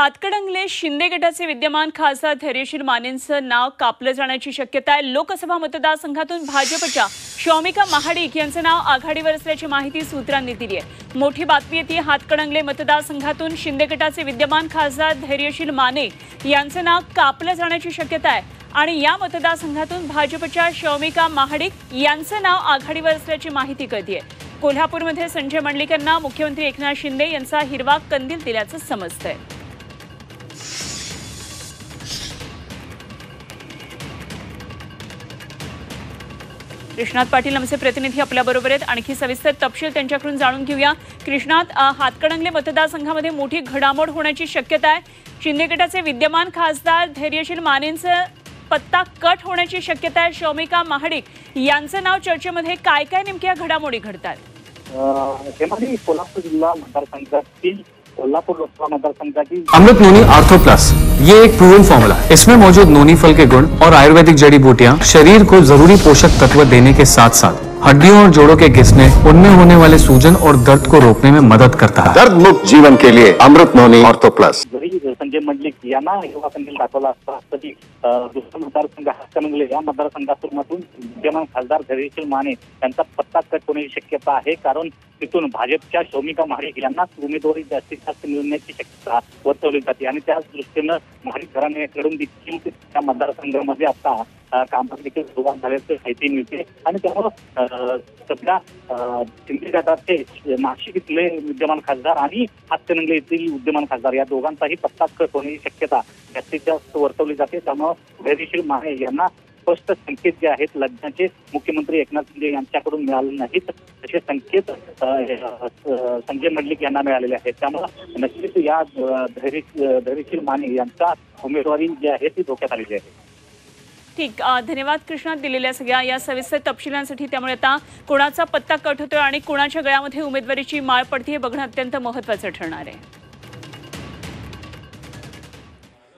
हातकणंगले शिंदे गटाचे विद्यमान खासदार धैर्यशील मानेंचं नाव कापलं जाण्याची शक्यता आहे। लोकसभा मतदारसंघातून भाजपच्या शौमिका महाडिक यांचं नाव आघाडीवर असल्याची माहिती सूत्रांनी दिली आहे। मोठी बातमी येते हातकणंगले मतदारसंघातून शिंदे गटाचे विद्यमान खासदार धैर्यशील माने यांचं नाव कापलं जाण्याची शक्यता आहे आणि या मतदारसंघातून भाजपच्या शौमिका महाडिक यांचं नाव आघाडीवर असल्याची माहिती कळते आहे। कोल्हापूरमध्ये संजय मंडलिक यांना मुख्यमंत्री एकनाथ शिंदे यांचा हिरवा कंदील दिल्याचं समजतंय। कृष्णात पाटील आमचे प्रतिनिधी आपल्याबरोबर आहेत। आणखी सविस्तर तपशील त्यांच्याकडून जाणून घेऊया। कृष्णात, हातकणंगले मतदारसंघामध्ये मोठी घडामोड होण्याची शक्यता आहे। शिंदे गटाचे विद्यमान खासदार धैर्यशील मानेंचं पत्ता कट होण्याची शक्यता आहे। शौमिका महाडिक यांचं नाव चर्चेमध्ये काय काय नेमक्या घडामोडी घडतात? कोल्हापूर जिल्हा मतदारसंघातील कोल्हापुर लोकसभा मतदारसंघ की अमृत नोनी आर्थो प्लस, ये एक प्रूवन फॉर्मूला है। इसमें मौजूद नोनी फल के गुण और आयुर्वेदिक जड़ी बूटियां शरीर को जरूरी पोषक तत्व देने के साथ साथ हड्डियों और जोड़ों के घिसने, उनमें होने वाले सूजन और दर्द को रोकने में मदद करता है। दर्द मुक्त जीवन के लिए अमृत नोनी आर्थो प्लस। संजय मंडलिक यांना युवा कंदील दाखवला असता तरी दुसरा मतदारसंघ हातकणंगले या मतदारसंघातून विद्यमान खासदार धैर्यशील माने यांचा पत्ता कट होण्याची शक्यता आहे। कारण तिथून भाजपच्या शौमिका महाडिक यांना उमेदवारी जास्तीत जास्त मिळण्याची शक्यता वर्तवली जाते आणि त्याच दृष्टीनं महाडिक घराण्याकडून देखील त्या मतदारसंघामध्ये आता कामकाज देखील सुरुवात झाल्याचं माहिती मिळते आणि त्यामुळं सध्या शिंदे गटाचे नाशिक इथले विद्यमान खासदार आणि हातकणंगले येथील विद्यमान खासदार या दोघांचाही पत्ता कट होण्याची शक्यता जास्तीत जास्त वर्तवली जाते। त्यामुळे धैर्यशील माने यांना स्पष्ट संकेत जे आहेत लग्नाचे मुख्यमंत्री एकनाथ शिंदे यांच्याकडून मिळाले नाहीत तसे संकेत संजय मंडलिक यांना मिळालेले आहेत। त्यामुळे नक्कीच या धैर्यशील माने यांचा उमेदवारी जी आहे ती धोक्यात आलेली आहे। ठीक, धन्यवाद कृष्णा दिलेल्या सगळ्या या सविस्तर तपशिलांसाठी। त्यामुळे आता कोणाचा पत्ता कट होतोय आणि कोणाच्या गळ्यामध्ये उमेदवारीची माळ पडते हे बघणं अत्यंत महत्त्वाचं ठरणार आहे।